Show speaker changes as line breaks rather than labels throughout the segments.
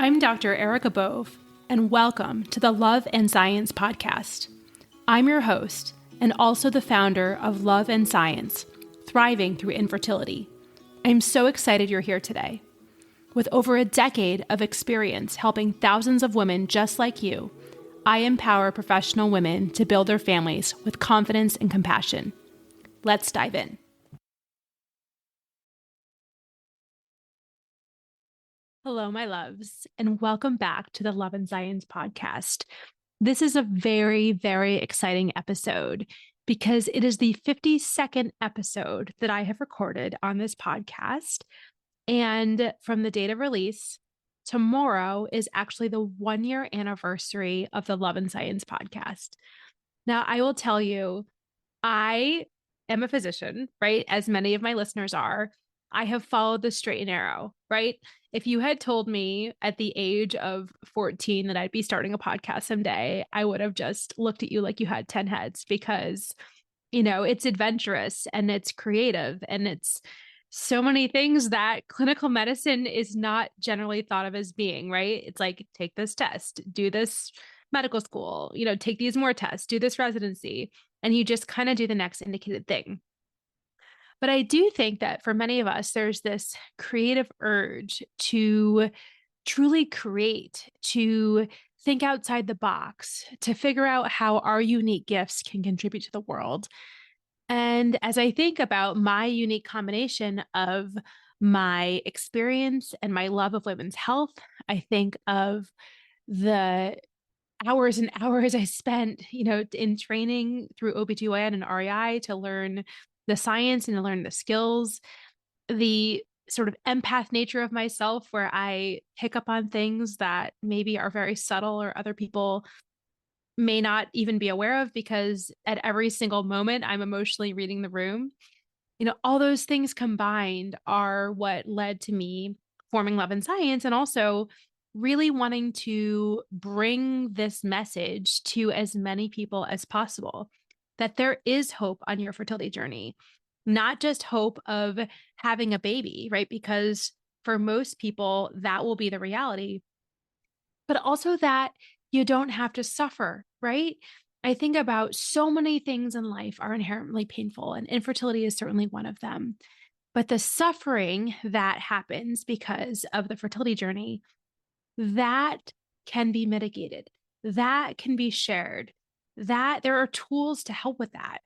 I'm Dr. Erica Bove, and welcome to the Love and Science podcast. I'm your host, and also the founder of Love and Science, Thriving Through Infertility. I'm so excited you're here today. With over a decade of experience helping thousands of women just like you, I empower professional women to build their families with confidence and compassion. Let's dive in. Hello, my loves, and welcome back to the Love and Science podcast. This is a very, very exciting episode because it is the 52nd episode that I have recorded on this podcast. And from the date of release, tomorrow is actually the 1-year anniversary of the Love and Science podcast. Now, I will tell you, I am a physician, right? As many of my listeners are. I have followed the straight and narrow, right? If you had told me at the age of 14 that I'd be starting a podcast someday, I would have just looked at you like you had 10 heads because, it's adventurous and it's creative and it's so many things that clinical medicine is not generally thought of as being, right? It's like, take this test, do this medical school, take these more tests, do this residency, and you just kind of do the next indicated thing. But I do think that for many of us, there's this creative urge to truly create, to think outside the box, to figure out how our unique gifts can contribute to the world. And as I think about my unique combination of my experience and my love of women's health, I think of the hours and hours I spent, in training through OBGYN and REI to learn the science and to learn the skills, the sort of empath nature of myself where I pick up on things that maybe are very subtle or other people may not even be aware of because at every single moment I'm emotionally reading the room. All those things combined are what led to me forming Love and Science and also really wanting to bring this message to as many people as possible that there is hope on your fertility journey, not just hope of having a baby, right? Because for most people, that will be the reality, but also that you don't have to suffer, right? I think about so many things in life are inherently painful, and infertility is certainly one of them. But the suffering that happens because of the fertility journey, that can be mitigated, that can be shared, that there are tools to help with that.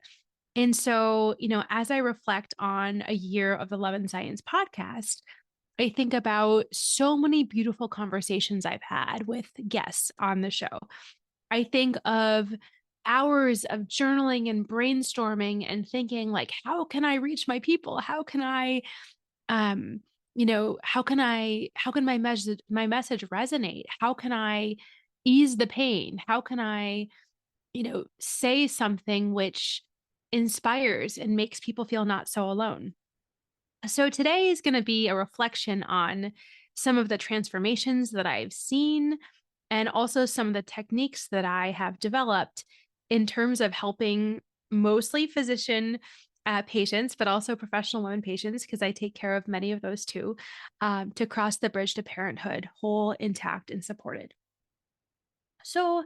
And so, as I reflect on a year of the Love and Science podcast, I think about so many beautiful conversations I've had with guests on the show. I think of hours of journaling and brainstorming and thinking like, how can I reach my people? How can I, how can my message resonate? How can I ease the pain? How can I, say something which inspires and makes people feel not so alone? So today is going to be a reflection on some of the transformations that I've seen and also some of the techniques that I have developed in terms of helping mostly physician patients, but also professional women patients, because I take care of many of those too, to cross the bridge to parenthood, whole, intact, and supported. So,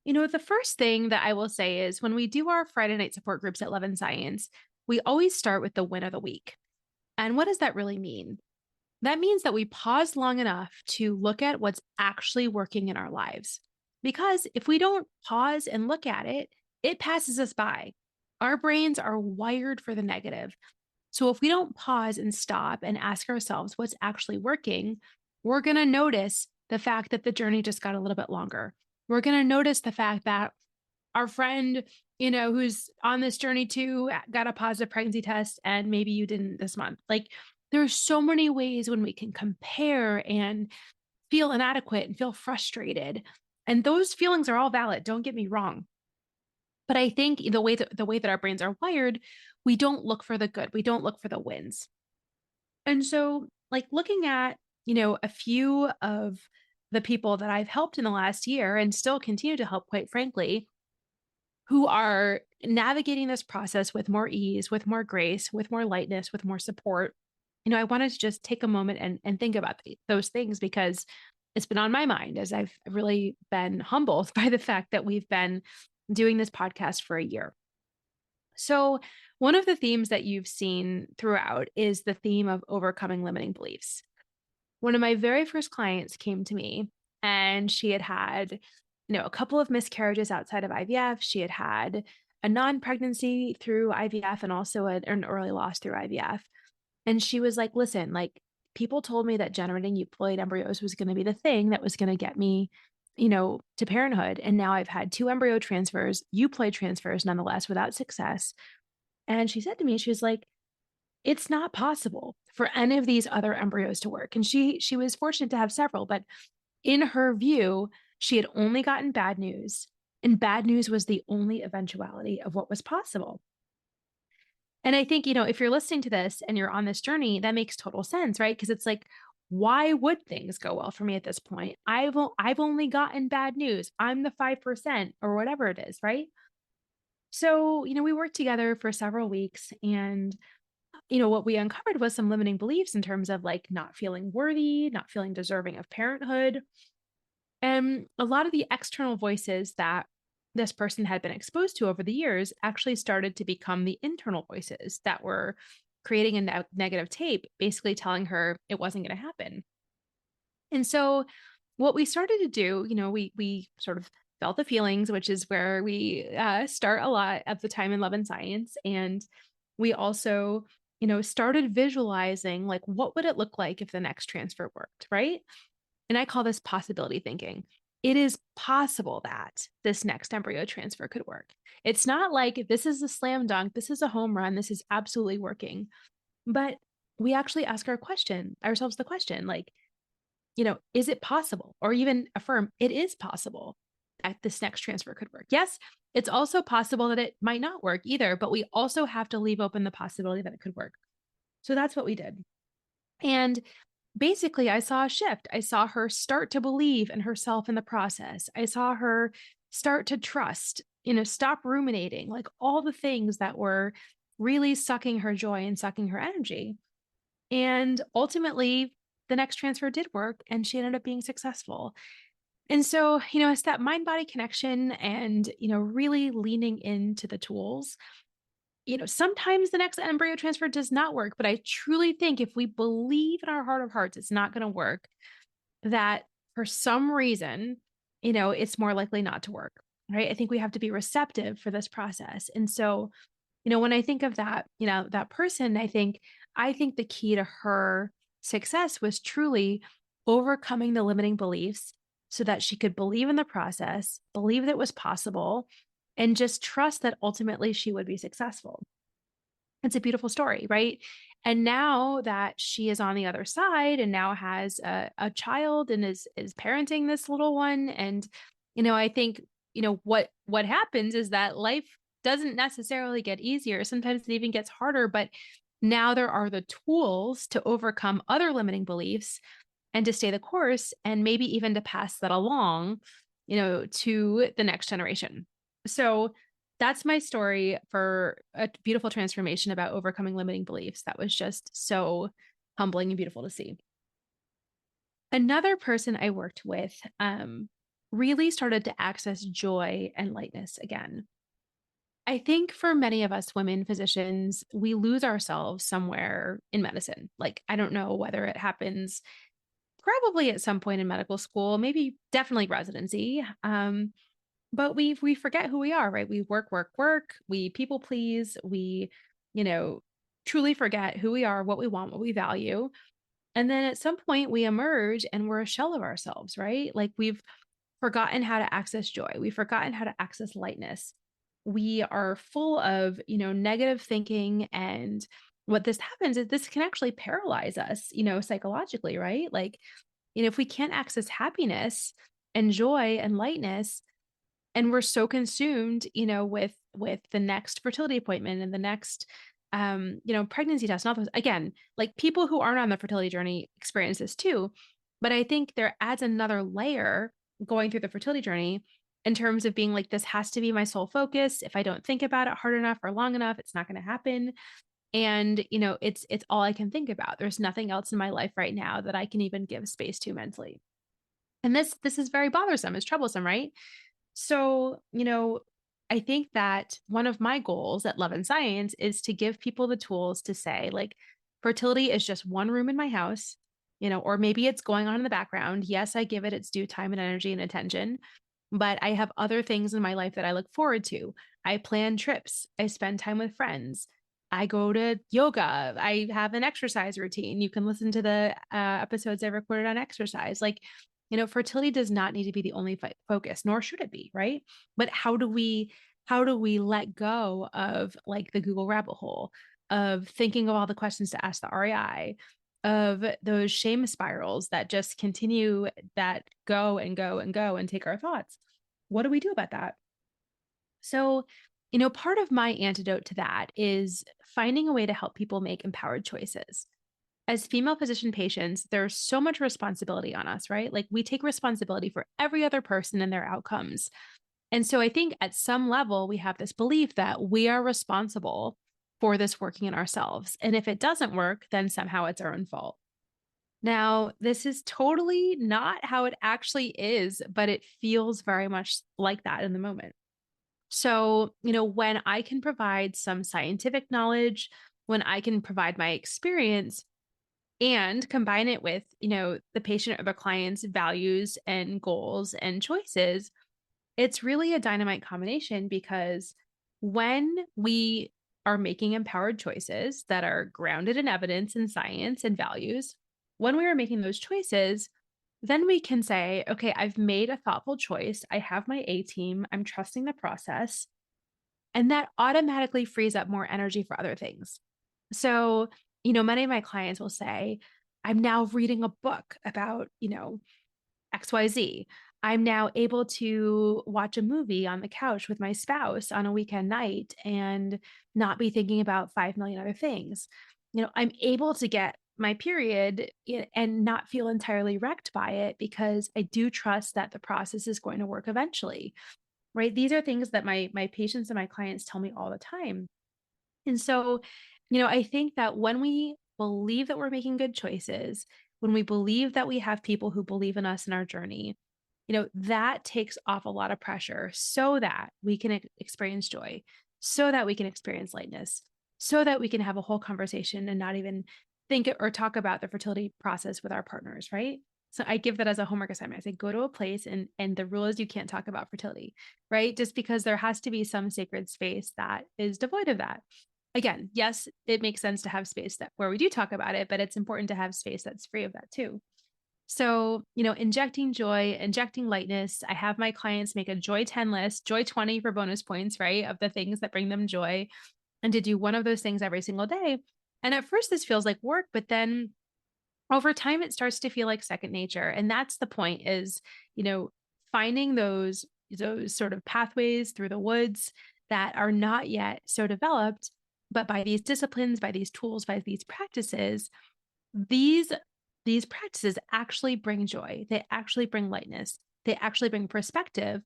the first thing that I will say is when we do our Friday night support groups at Love and Science, we always start with the win of the week. And what does that really mean? That means that we pause long enough to look at what's actually working in our lives. Because if we don't pause and look at it, it passes us by. Our brains are wired for the negative. So if we don't pause and stop and ask ourselves what's actually working, we're going to notice the fact that the journey just got a little bit longer. We're going to notice the fact that our friend, who's on this journey too, got a positive pregnancy test and maybe you didn't this month. Like there's so many ways when we can compare and feel inadequate and feel frustrated. And those feelings are all valid. Don't get me wrong. But I think the way that our brains are wired, we don't look for the good. We don't look for the wins. And so like looking at, a few of the people that I've helped in the last year and still continue to help, quite frankly, who are navigating this process with more ease, with more grace, with more lightness, with more support. I wanted to just take a moment and think about those things because it's been on my mind as I've really been humbled by the fact that we've been doing this podcast for a year. So, one of the themes that you've seen throughout is the theme of overcoming limiting beliefs. One of my very first clients came to me and she had had, a couple of miscarriages outside of IVF. She had had a non-pregnancy through IVF and also an early loss through IVF. And she was like, listen, like people told me that generating euploid embryos was going to be the thing that was going to get me, to parenthood. And now I've had 2 embryo transfers, euploid transfers, nonetheless, without success. And she said to me, she was like, it's not possible for any of these other embryos to work. And she was fortunate to have several, but in her view, she had only gotten bad news, and bad news was the only eventuality of what was possible. And I think, if you're listening to this and you're on this journey, that makes total sense, right? Because it's like, why would things go well for me at this point? I've only gotten bad news. I'm the 5% or whatever it is, right? So, we worked together for several weeks and what we uncovered was some limiting beliefs in terms of like not feeling worthy, not feeling deserving of parenthood. And a lot of the external voices that this person had been exposed to over the years actually started to become the internal voices that were creating a negative tape, basically telling her it wasn't going to happen. And so what we started to do, we sort of felt the feelings, which is where we start a lot at the time in Love and Science. And we also, started visualizing like, what would it look like if the next transfer worked, right? And I call this possibility thinking. It is possible that this next embryo transfer could work. It's not like this is a slam dunk, this is a home run, this is absolutely working. But we actually ask ourselves the question, like, is it possible? Or even affirm it is possible that this next transfer could work. Yes, it's also possible that it might not work either, but we also have to leave open the possibility that it could work. So that's what we did. And basically, I saw a shift. I saw her start to believe in herself in the process. I saw her start to trust, stop ruminating, like all the things that were really sucking her joy and sucking her energy. And ultimately, the next transfer did work and she ended up being successful. And so, it's that mind body connection and, really leaning into the tools. Sometimes the next embryo transfer does not work, but I truly think if we believe in our heart of hearts, it's not going to work, that for some reason, it's more likely not to work, right? I think we have to be receptive for this process. And so, when I think of that, that person, I think the key to her success was truly overcoming the limiting beliefs so that she could believe in the process, believe that it was possible, and just trust that ultimately she would be successful. It's a beautiful story, right? And now that she is on the other side and now has a child and is parenting this little one, and I think what happens is that life doesn't necessarily get easier. Sometimes it even gets harder, but now there are the tools to overcome other limiting beliefs and to stay the course and maybe even to pass that along, to the next generation. So that's my story for a beautiful transformation about overcoming limiting beliefs. That was just so humbling and beautiful to see. Another person I worked with really started to access joy and lightness again. I think for many of us women physicians, we lose ourselves somewhere in medicine. Like, I don't know whether it happens probably at some point in medical school, maybe definitely residency. But we forget who we are, right? We work, work, work. We people please. We, you know, truly forget who we are, what we want, what we value. And then at some point we emerge and we're a shell of ourselves, right? Like we've forgotten how to access joy. We've forgotten how to access lightness. We are full of, negative thinking. And what this happens is this can actually paralyze us, psychologically, right? Like, if we can't access happiness and joy and lightness, and we're so consumed, with the next fertility appointment and the next pregnancy test and all those, again, like people who aren't on the fertility journey experience this too. But I think there adds another layer going through the fertility journey in terms of being like, this has to be my sole focus. If I don't think about it hard enough or long enough, it's not going to happen. And, it's all I can think about. There's nothing else in my life right now that I can even give space to mentally. And this is very bothersome. It's troublesome, right? So, I think that one of my goals at Love and Science is to give people the tools to say, like, fertility is just one room in my house, or maybe it's going on in the background. Yes, I give it its due time and energy and attention, but I have other things in my life that I look forward to. I plan trips, I spend time with friends. I go to yoga. I have an exercise routine. You can listen to the episodes I recorded on exercise. Like, fertility does not need to be the only focus, nor should it be, right? But how do we let go of like the Google rabbit hole, of thinking of all the questions to ask the REI, of those shame spirals that just continue, that go and go and go and take our thoughts? What do we do about that? So, part of my antidote to that is finding a way to help people make empowered choices. As female physician patients, there's so much responsibility on us, right? Like we take responsibility for every other person and their outcomes. And so I think at some level, we have this belief that we are responsible for this working in ourselves. And if it doesn't work, then somehow it's our own fault. Now, this is totally not how it actually is, but it feels very much like that in the moment. So, when I can provide some scientific knowledge, when I can provide my experience, and combine it with, the patient or the client's values and goals and choices, it's really a dynamite combination because when we are making empowered choices that are grounded in evidence and science and values, when we are making those choices, then we can say, okay, I've made a thoughtful choice. I have my A team. I'm trusting the process. And that automatically frees up more energy for other things. So, many of my clients will say, I'm now reading a book about, XYZ. I'm now able to watch a movie on the couch with my spouse on a weekend night and not be thinking about 5 million other things. I'm able to get my period and not feel entirely wrecked by it because I do trust that the process is going to work eventually. Right? These are things that my patients and my clients tell me all the time. And so, I think that when we believe that we're making good choices, when we believe that we have people who believe in us in our journey, that takes off a lot of pressure so that we can experience joy, so that we can experience lightness, so that we can have a whole conversation and not even think or talk about the fertility process with our partners, right? So I give that as a homework assignment. I say, go to a place and the rule is you can't talk about fertility, right? Just because there has to be some sacred space that is devoid of that. Again, yes, it makes sense to have space that where we do talk about it, but it's important to have space that's free of that too. So, injecting joy, injecting lightness. I have my clients make a joy 10 list, joy 20 for bonus points, right? Of the things that bring them joy, and to do one of those things every single day. And at first, this feels like work, but then over time, it starts to feel like second nature. And that's the point is, finding those sort of pathways through the woods that are not yet so developed, but by these disciplines, by these tools, by these practices, these these practices actually bring joy. They actually bring lightness. They actually bring perspective.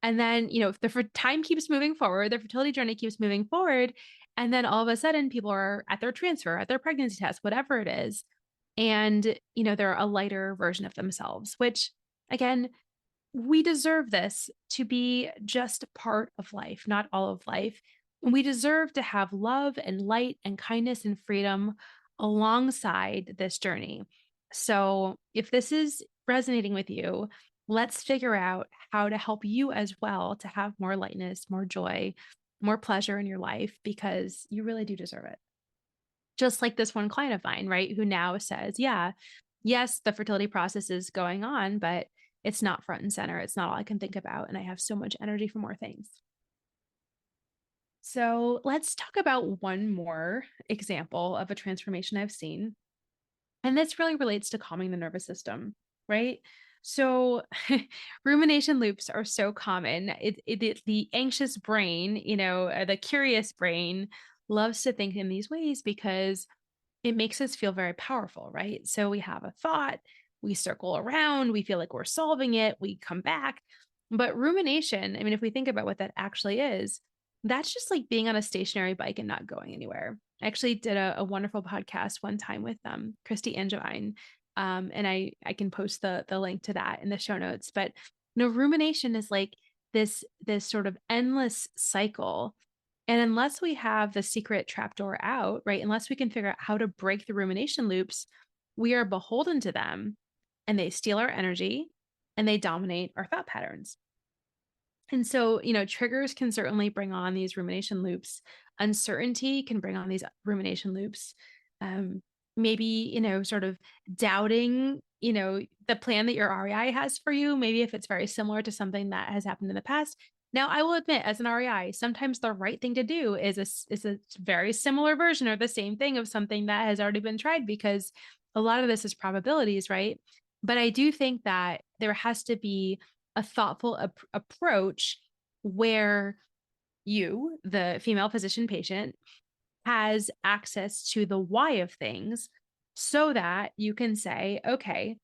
And then, if the time keeps moving forward, the fertility journey keeps moving forward, and then all of a sudden people are at their transfer, at their pregnancy test, whatever it is, and, they're a lighter version of themselves, which again, we deserve this to be just part of life, not all of life. And we deserve to have love and light and kindness and freedom alongside this journey. So, if this is resonating with you, let's figure out how to help you as well to have more lightness, more joy, more pleasure in your life because you really do deserve it. Just like this one client of mine, right, who now says, yeah, yes, the fertility process is going on, but it's not front and center. It's not all I can think about. And I have so much energy for more things. So let's talk about one more example of a transformation I've seen. And this really relates to calming the nervous system, right? So rumination loops are so common. The anxious brain, the curious brain loves to think in these ways because it makes us feel very powerful, right? So we have a thought, we circle around, we feel like we're solving it, we come back. But rumination, I mean, if we think about what that actually is, that's just like being on a stationary bike and not going anywhere. I actually did a wonderful podcast one time with Christy Angevine And I can post the link to that in the show notes. But rumination is like this sort of endless cycle. And unless we have the secret trapdoor out, right? Unless we can figure out how to break the rumination loops, we are beholden to them, and they steal our energy and they dominate our thought patterns. And so, triggers can certainly bring on these rumination loops. Uncertainty can bring on these rumination loops. Um, Maybe, sort of doubting, the plan that your REI has for you. Maybe if it's very similar to something that has happened in the past. Now, I will admit, as an REI, sometimes the right thing to do is a very similar version or the same thing of something that has already been tried, because a lot of this is probabilities, right? But I do think that there has to be a thoughtful approach where you, the female physician patient, has access to the why of things so that you can say, okay,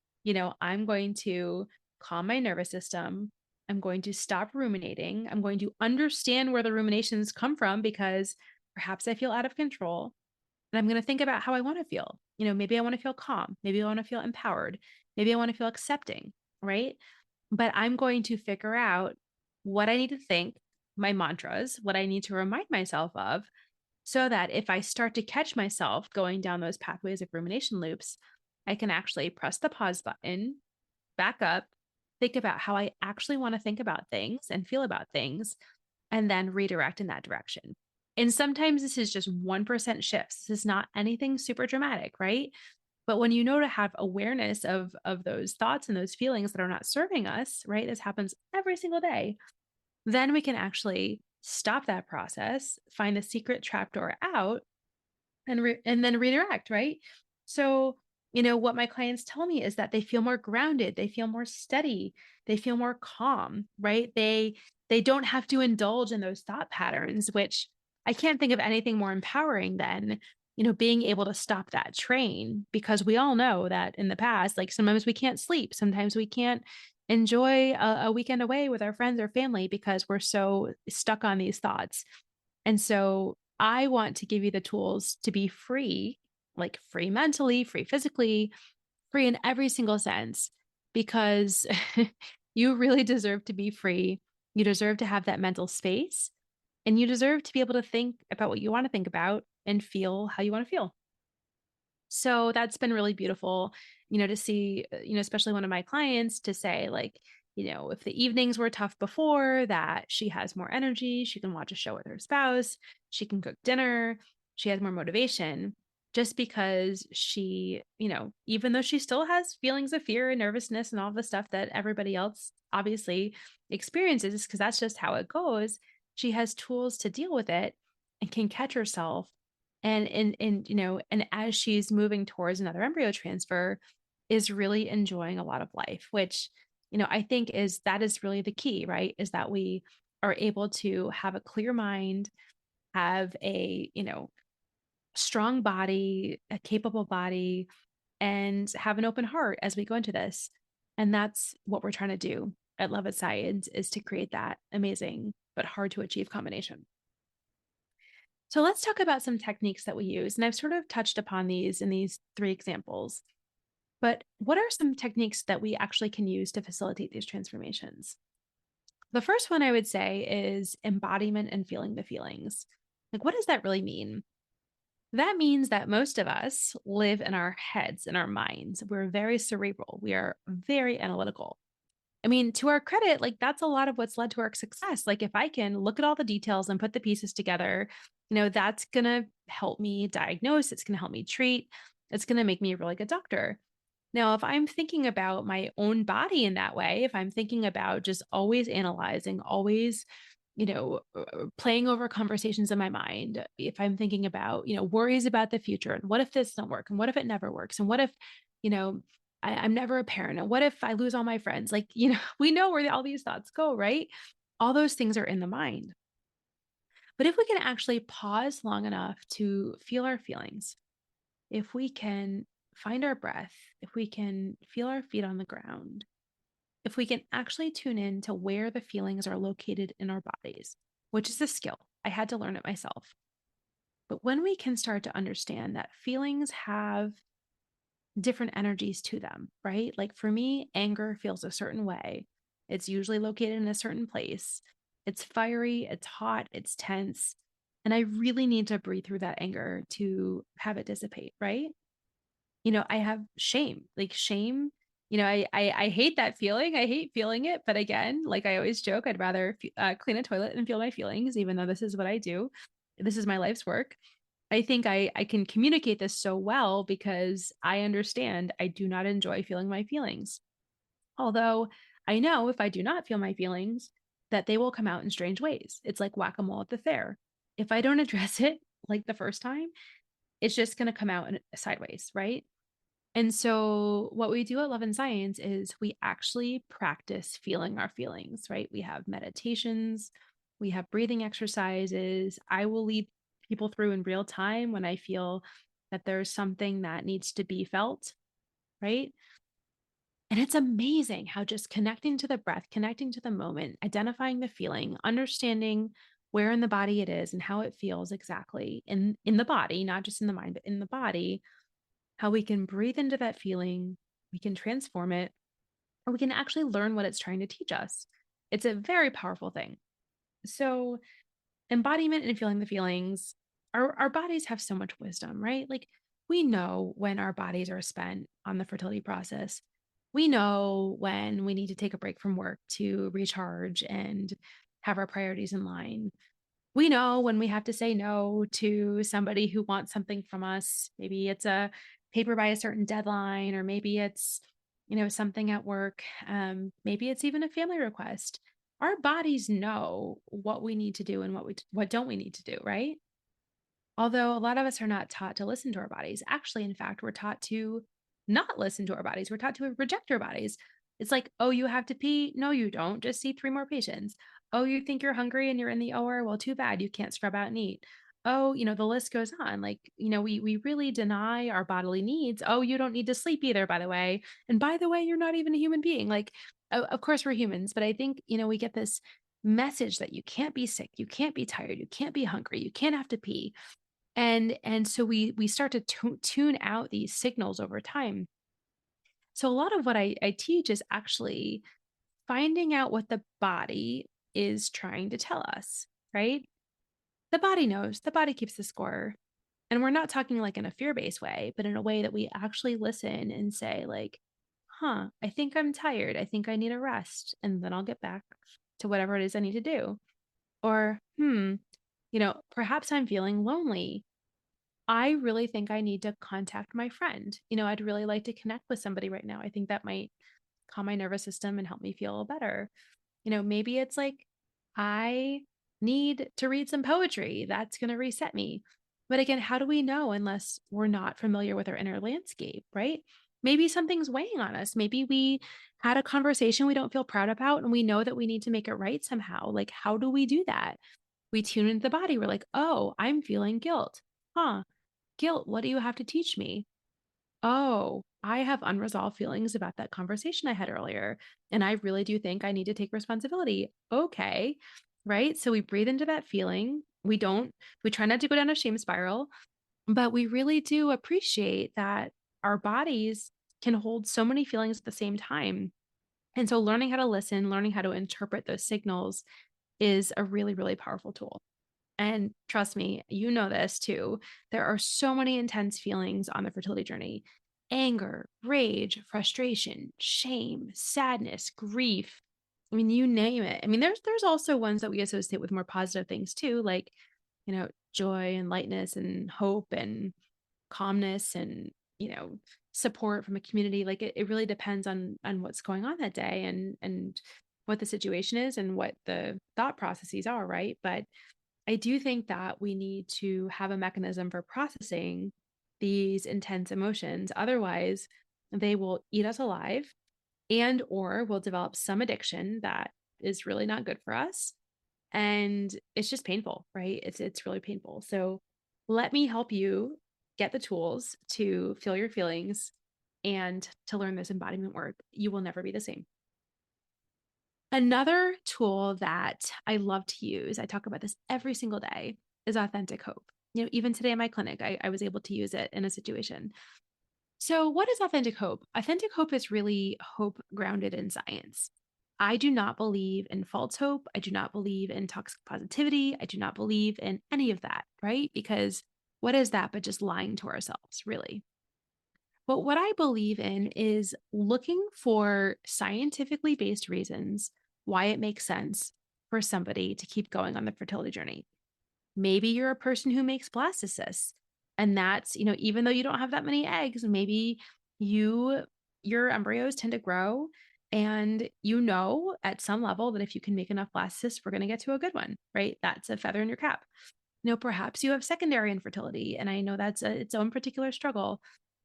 I'm going to calm my nervous system. I'm going to stop ruminating. I'm going to understand where the ruminations come from, because perhaps I feel out of control. And I'm going to think about how I want to feel. Maybe I want to feel calm. Maybe I want to feel empowered. Maybe I want to feel accepting, right? But I'm going to figure out what I need to think, my mantras, what I need to remind myself of, so that if I start to catch myself going down those pathways of rumination loops, I can actually press the pause button, back up, think about how I actually want to think about things and feel about things, and then redirect in that direction. And sometimes this is just 1% shifts. This is not anything super dramatic, right? But when you know to have awareness of those thoughts and those feelings that are not serving us, right? This happens every single day. Then we can actually stop that process, find the secret trapdoor out, and then redirect, right? So, what my clients tell me is that they feel more grounded, they feel more steady, they feel more calm, right? They don't have to indulge in those thought patterns, which I can't think of anything more empowering than, being able to stop that train, because we all know that in the past, like sometimes we can't sleep, sometimes we can't enjoy a weekend away with our friends or family because we're so stuck on these thoughts. And so I want to give you the tools to be free, like free mentally, free physically, free in every single sense, because you really deserve to be free. You deserve to have that mental space, and you deserve to be able to think about what you want to think about and feel how you want to feel. So that's been really beautiful, to see, especially one of my clients to say, like, if the evenings were tough before, that she has more energy, she can watch a show with her spouse, she can cook dinner, she has more motivation, just because she, even though she still has feelings of fear and nervousness and all the stuff that everybody else obviously experiences, because that's just how it goes, she has tools to deal with it and can catch herself, and as she's moving towards another embryo transfer, is really enjoying a lot of life, which, I think that is really the key, right? Is that we are able to have a clear mind, have a, strong body, a capable body, and have an open heart as we go into this. And that's what we're trying to do at Love It Science, is to create that amazing but hard to achieve combination. So let's talk about some techniques that we use. And I've sort of touched upon these in these 3 examples. But what are some techniques that we actually can use to facilitate these transformations? The first one I would say is embodiment and feeling the feelings. Like, what does that really mean? That means that most of us live in our heads, in our minds. We're very cerebral. We are very analytical. I mean, to our credit, like that's a lot of what's led to our success. Like if I can look at all the details and put the pieces together, that's going to help me diagnose, it's going to help me treat, it's going to make me a really good doctor. Now, if I'm thinking about my own body in that way, if I'm thinking about just always analyzing, always, playing over conversations in my mind, if I'm thinking about, worries about the future and what if this doesn't work and what if it never works and what if, you know, I'm never a parent and what if I lose all my friends? Like, we know where all these thoughts go, right? All those things are in the mind. But if we can actually pause long enough to feel our feelings, if we can find our breath, if we can feel our feet on the ground, if we can actually tune in to where the feelings are located in our bodies, which is a skill. I had to learn it myself. But when we can start to understand that feelings have different energies to them, right? Like for me, anger feels a certain way. It's usually located in a certain place. It's fiery, it's hot, it's tense. And I really need to breathe through that anger to have it dissipate, right? I have shame, like shame. I hate that feeling. I hate feeling it. But again, like I always joke, I'd rather clean a toilet and feel my feelings, even though this is what I do. This is my life's work. I think I can communicate this so well because I understand I do not enjoy feeling my feelings. Although I know if I do not feel my feelings, that they will come out in strange ways. It's like whack-a-mole at the fair. If I don't address it like the first time, it's just going to come out in sideways, right? And so, what we do at Love and Science is we actually practice feeling our feelings, right? We have meditations, we have breathing exercises. I will lead people through in real time when I feel that there's something that needs to be felt, right? And it's amazing how just connecting to the breath, connecting to the moment, identifying the feeling, understanding where in the body it is and how it feels exactly in the body, not just in the mind, but in the body, how we can breathe into that feeling, we can transform it, or we can actually learn what it's trying to teach us. It's a very powerful thing. So, embodiment and feeling the feelings, our bodies have so much wisdom, right? Like we know when our bodies are spent on the fertility process. We know when we need to take a break from work to recharge and have our priorities in line. We know when we have to say no to somebody who wants something from us. Maybe it's a paper by a certain deadline, or maybe it's, something at work. Maybe it's even a family request. Our bodies know what we need to do and what don't we need to do, right? Although a lot of us are not taught to listen to our bodies. Actually, in fact, we're taught to not listen to our bodies. We're taught to reject our bodies. It's like, oh, you have to pee. No, you don't. Just see three more patients. Oh, you think you're hungry and you're in the OR? Well, too bad. You can't scrub out and eat. Oh, the list goes on. Like, we really deny our bodily needs. Oh, you don't need to sleep either, by the way. And by the way, you're not even a human being. Like, of course we're humans, but I think, we get this message that you can't be sick, you can't be tired, you can't be hungry, you can't have to pee. And so we start to tune out these signals over time. So a lot of what I teach is actually finding out what the body is trying to tell us, right? The body knows, the body keeps the score. And we're not talking like in a fear-based way, but in a way that we actually listen and say, like, I think I'm tired. I think I need a rest. And then I'll get back to whatever it is I need to do. Or, perhaps I'm feeling lonely. I really think I need to contact my friend. I'd really like to connect with somebody right now. I think that might calm my nervous system and help me feel better. Maybe it's like I need to read some poetry. That's going to reset me. But again, how do we know unless we're not familiar with our inner landscape, right? Maybe something's weighing on us. Maybe we had a conversation we don't feel proud about and we know that we need to make it right somehow. Like, how do we do that? We tune into the body. We're like, oh, I'm feeling guilt. Huh. Guilt, what do you have to teach me? Oh, I have unresolved feelings about that conversation I had earlier. And I really do think I need to take responsibility. Okay. Right. So we breathe into that feeling. We try not to go down a shame spiral, but we really do appreciate that our bodies can hold so many feelings at the same time. And so learning how to listen, learning how to interpret those signals is a really, really powerful tool. And trust me, you know this too. There are so many intense feelings on the fertility journey: anger, rage, frustration, shame, sadness, grief. I mean, you name it. I mean, there's also ones that we associate with more positive things too, like, joy and lightness and hope and calmness and, support from a community. Like it really depends on what's going on that day and what the situation is and what the thought processes are, right? But I do think that we need to have a mechanism for processing these intense emotions. Otherwise, they will eat us alive and or we'll develop some addiction that is really not good for us. And it's just painful, right? It's really painful. So let me help you get the tools to feel your feelings and to learn this embodiment work. You will never be the same. Another tool that I love to use, I talk about this every single day, is authentic hope. Even today in my clinic, I was able to use it in a situation. So, what is authentic hope? Authentic hope is really hope grounded in science. I do not believe in false hope. I do not believe in toxic positivity. I do not believe in any of that, right? Because what is that but just lying to ourselves, really? But what I believe in is looking for scientifically based reasons why it makes sense for somebody to keep going on the fertility journey. Maybe you're a person who makes blastocysts. And that's, even though you don't have that many eggs, maybe you your embryos tend to grow and at some level that if you can make enough blastocysts, we're going to get to a good one, right? That's a feather in your cap. Perhaps you have secondary infertility, and I know that's its own particular struggle,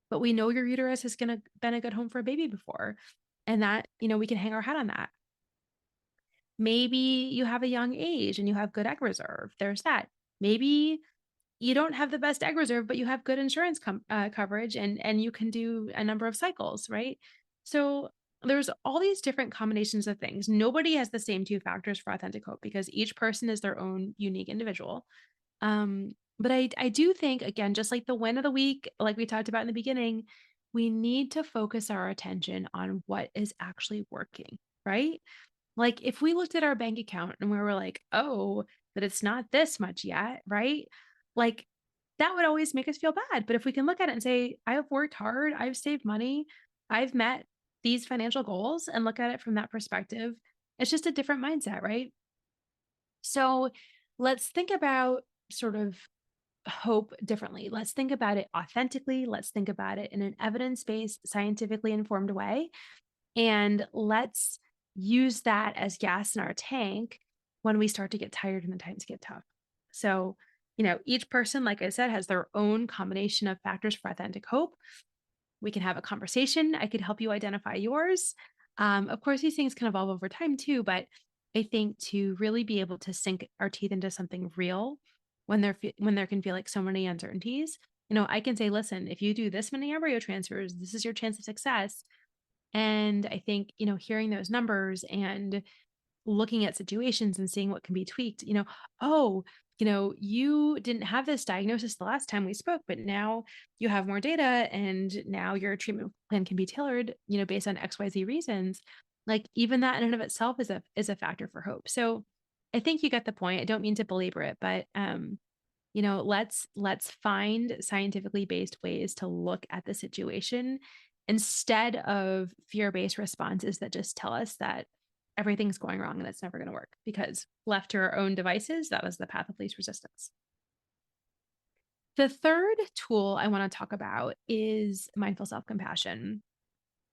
but we know your uterus has gonna been a good home for a baby before, and that we can hang our hat on that. Maybe you have a young age and you have good egg reserve. There's that. Maybe you don't have the best egg reserve, but you have good insurance coverage and you can do a number of cycles, right? So there's all these different combinations of things. Nobody has the same two factors for authentic hope because each person is their own unique individual. But I do think, again, just like the win of the week, like we talked about in the beginning, we need to focus our attention on what is actually working, right? Like if we looked at our bank account and we were like, oh, but it's not this much yet, right? Like that would always make us feel bad. But if we can look at it and say, I've worked hard, I've saved money, I've met these financial goals and look at it from that perspective, it's just a different mindset, right? So let's think about sort of hope differently. Let's think about it authentically. Let's think about it in an evidence based, scientifically informed way. And let's use that as gas in our tank when we start to get tired and the times get tough. So, each person, like I said, has their own combination of factors for authentic hope. We can have a conversation. I could help you identify yours. Of course, these things can evolve over time too, but I think to really be able to sink our teeth into something real when there can feel like so many uncertainties, I can say, listen, if you do this many embryo transfers, this is your chance of success. And I think, hearing those numbers and looking at situations and seeing what can be tweaked, oh, you didn't have this diagnosis the last time we spoke, but now you have more data and now your treatment plan can be tailored, based on XYZ reasons. Like even that in and of itself is a factor for hope. So I think you get the point. I don't mean to belabor it, but let's find scientifically based ways to look at the situation instead of fear-based responses that just tell us that everything's going wrong and it's never going to work, because left to our own devices, that was the path of least resistance. The third tool I want to talk about is mindful self-compassion.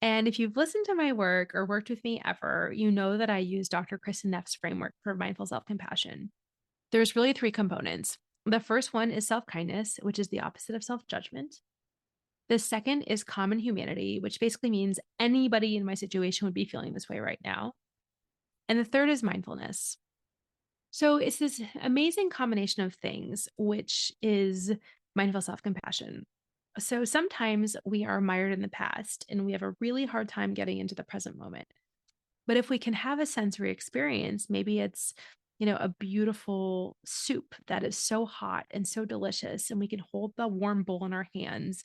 And if you've listened to my work or worked with me ever, you know that I use Dr. Kristen Neff's framework for mindful self-compassion. There's really three components. The first one is self-kindness, which is the opposite of self-judgment. The second is common humanity, which basically means anybody in my situation would be feeling this way right now. And the third is mindfulness. So it's this amazing combination of things, which is mindful self-compassion. So sometimes we are mired in the past and we have a really hard time getting into the present moment. But if we can have a sensory experience, maybe it's, a beautiful soup that is so hot and so delicious, and we can hold the warm bowl in our hands.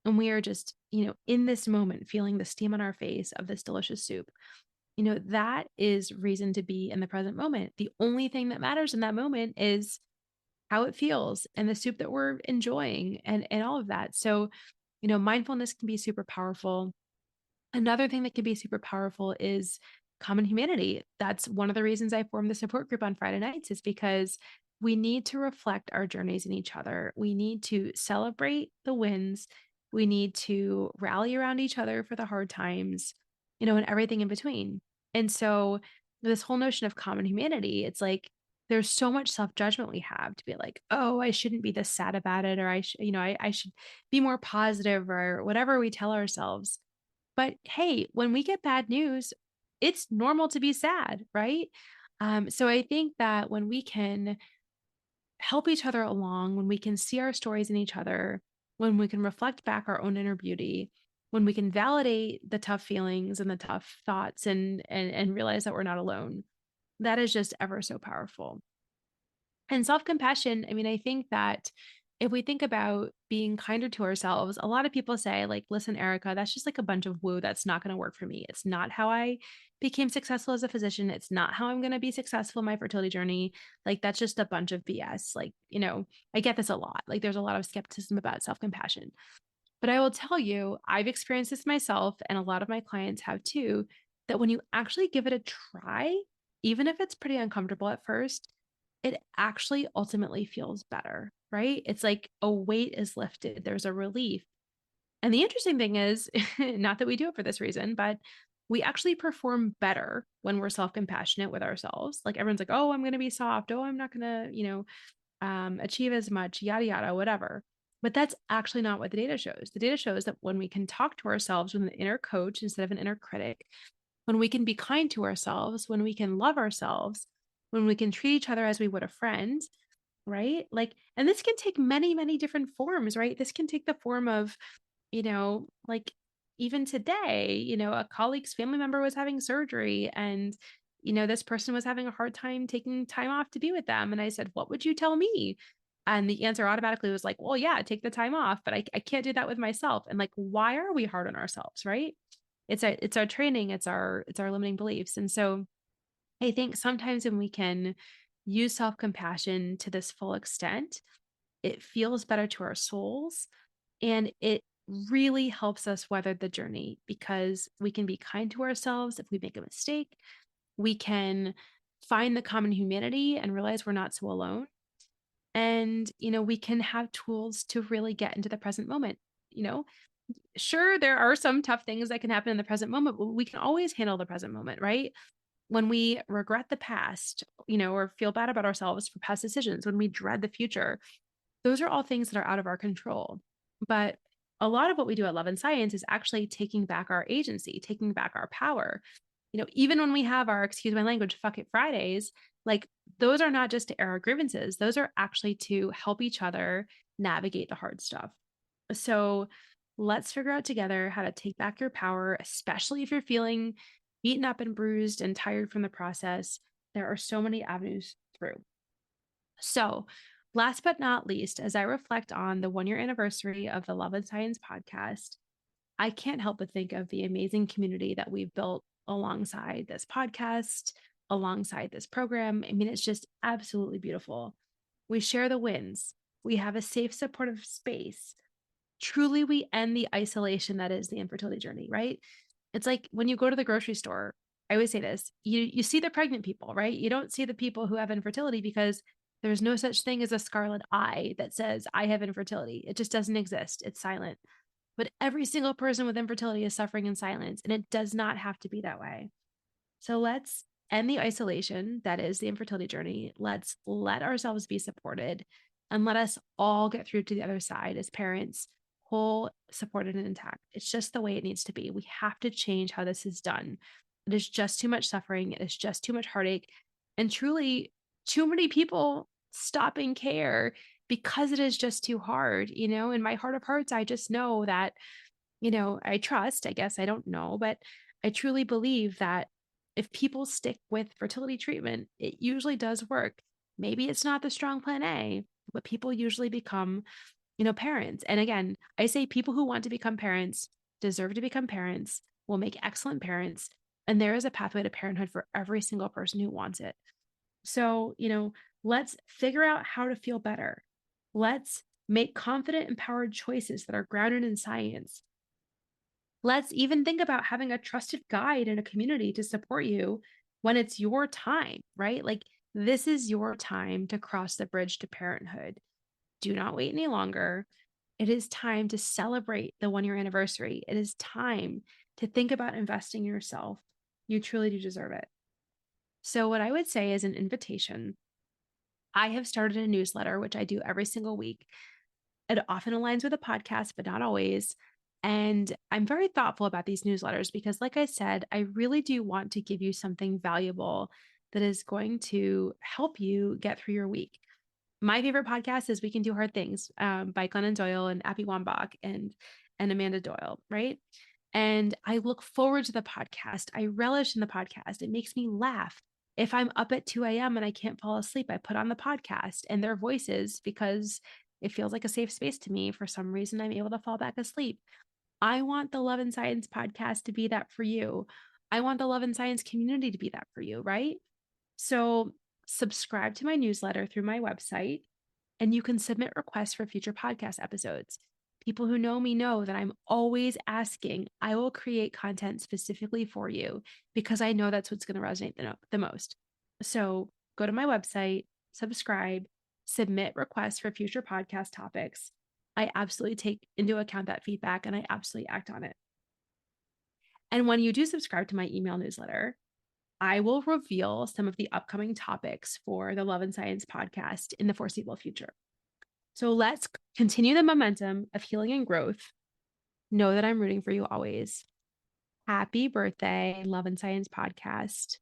And we are just, in this moment, feeling the steam on our face of this delicious soup. That is reason to be in the present moment. The only thing that matters in that moment is how it feels and the soup that we're enjoying and all of that. So, mindfulness can be super powerful. Another thing that can be super powerful is common humanity. That's one of the reasons I formed the support group on Friday nights, is because we need to reflect our journeys in each other. We need to celebrate the wins. We need to rally around each other for the hard times, and everything in between. And so this whole notion of common humanity, it's like there's so much self-judgment we have to be like, oh, I shouldn't be this sad about it, or I should be more positive, or whatever we tell ourselves. But hey, when we get bad news, it's normal to be sad, right? So I think that when we can help each other along, when we can see our stories in each other, when we can reflect back our own inner beauty, when we can validate the tough feelings and the tough thoughts and realize that we're not alone, that is just ever so powerful. And self-compassion, I mean, I think that if we think about being kinder to ourselves, a lot of people say, like, listen, Erica, that's just like a bunch of woo. That's not going to work for me. It's not how I became successful as a physician. It's not how I'm going to be successful in my fertility journey. Like, that's just a bunch of BS. Like, I get this a lot. Like, there's a lot of skepticism about self compassion. But I will tell you, I've experienced this myself, and a lot of my clients have too, that when you actually give it a try, even if it's pretty uncomfortable at first, it actually ultimately feels better, right? It's like a weight is lifted, there's a relief. And the interesting thing is, not that we do it for this reason, but we actually perform better when we're self compassionate with ourselves. Like everyone's like, oh, I'm going to be soft. Oh, I'm not going to, achieve as much, yada, yada, whatever. But that's actually not what the data shows. The data shows that when we can talk to ourselves with an inner coach instead of an inner critic, when we can be kind to ourselves, when we can love ourselves, when we can treat each other as we would a friend, right? Like, and this can take many, many different forms, right? This can take the form of, like even today, a colleague's family member was having surgery and, this person was having a hard time taking time off to be with them. And I said, what would you tell me? And the answer automatically was like, well, yeah, take the time off, but I can't do that with myself. And like, why are we hard on ourselves, right? It's our training, it's our limiting beliefs. And so I think sometimes when we can use self-compassion to this full extent, it feels better to our souls and it really helps us weather the journey because we can be kind to ourselves if we make a mistake. We can find the common humanity and realize we're not so alone. And, we can have tools to really get into the present moment. You know, sure, there are some tough things that can happen in the present moment, but we can always handle the present moment, right? When we regret the past, or feel bad about ourselves for past decisions, when we dread the future, those are all things that are out of our control. But a lot of what we do at Love and Science is actually taking back our agency, taking back our power. Even when we have our, excuse my language, fuck it Fridays, like those are not just to air our grievances, those are actually to help each other navigate the hard stuff. So let's figure out together how to take back your power, especially if you're feeling beaten up and bruised and tired from the process. There are so many avenues through. So, last but not least, as I reflect on the 1 year anniversary of the Love and Science podcast, I can't help but think of the amazing community that we've built alongside this podcast, alongside this program. I mean, it's just absolutely beautiful. We share the wins, we have a safe, supportive space. Truly, we end the isolation that is the infertility journey, right? It's like when you go to the grocery store, I always say this, you see the pregnant people, right? You don't see the people who have infertility because there's no such thing as a scarlet eye that says, I have infertility. It just doesn't exist. It's silent. But every single person with infertility is suffering in silence, and it does not have to be that way. So let's end the isolation that is the infertility journey. Let's let ourselves be supported and let us all get through to the other side as parents, whole, supported, and intact. It's just the way it needs to be. We have to change how this is done. It is just too much suffering. It is just too much heartache. And truly, too many people stop and care because it is just too hard. In my heart of hearts, I just know that, I trust, I guess I don't know, but I truly believe that if people stick with fertility treatment, it usually does work. Maybe it's not the strong plan A, but people usually become, parents. And again, I say people who want to become parents deserve to become parents, will make excellent parents. And there is a pathway to parenthood for every single person who wants it. So, let's figure out how to feel better. Let's make confident, empowered choices that are grounded in science. Let's even think about having a trusted guide and a community to support you when it's your time, right? Like, this is your time to cross the bridge to parenthood. Do not wait any longer. It is time to celebrate the 1 year anniversary. It is time to think about investing in yourself. You truly do deserve it. So, what I would say is an invitation. I have started a newsletter, which I do every single week. It often aligns with a podcast, but not always. And I'm very thoughtful about these newsletters because, like I said, I really do want to give you something valuable that is going to help you get through your week. My favorite podcast is We Can Do Hard Things by Glennon Doyle and Abby Wambach and Amanda Doyle, right? And I look forward to the podcast. I relish in the podcast. It makes me laugh. If I'm up at 2 a.m. and I can't fall asleep, I put on the podcast and their voices because It feels like a safe space to me. For some reason, I'm able to fall back asleep. I want the Love and Science podcast to be that for you. I want the Love and Science community to be that for you, right? So subscribe to my newsletter through my website, and you can submit requests for future podcast episodes. People who know me know that I'm always asking. I will create content specifically for you because I know that's what's going to resonate the most. So go to my website, subscribe, submit requests for future podcast topics. I absolutely take into account that feedback and I absolutely act on it. And when you do subscribe to my email newsletter, I will reveal some of the upcoming topics for the Love and Science podcast in the foreseeable future. So let's continue the momentum of healing and growth. Know that I'm rooting for you always. Happy birthday, Love and Science podcast.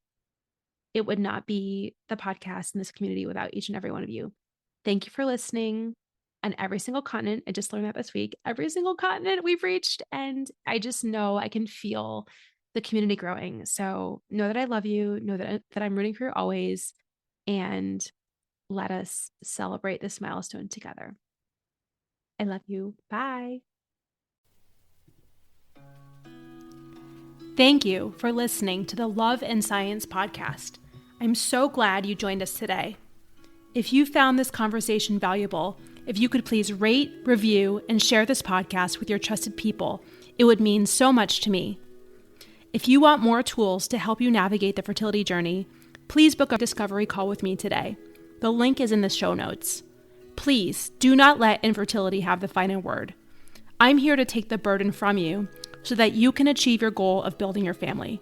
It would not be the podcast in this community without each and every one of you. Thank you for listening on every single continent. I just learned that this week. Every single continent we've reached. And I just know I can feel the community growing. So know that I love you. Know that I'm rooting for you always. And let us celebrate this milestone together. I love you. Bye. Thank you for listening to the Love and Science podcast. I'm so glad you joined us today. If you found this conversation valuable, if you could please rate, review, and share this podcast with your trusted people, it would mean so much to me. If you want more tools to help you navigate the fertility journey, please book a discovery call with me today. The link is in the show notes. Please do not let infertility have the final word. I'm here to take the burden from you so that you can achieve your goal of building your family.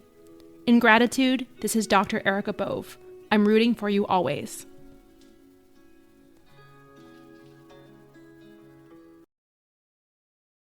In gratitude, this is Dr. Erica Bove. I'm rooting for you always.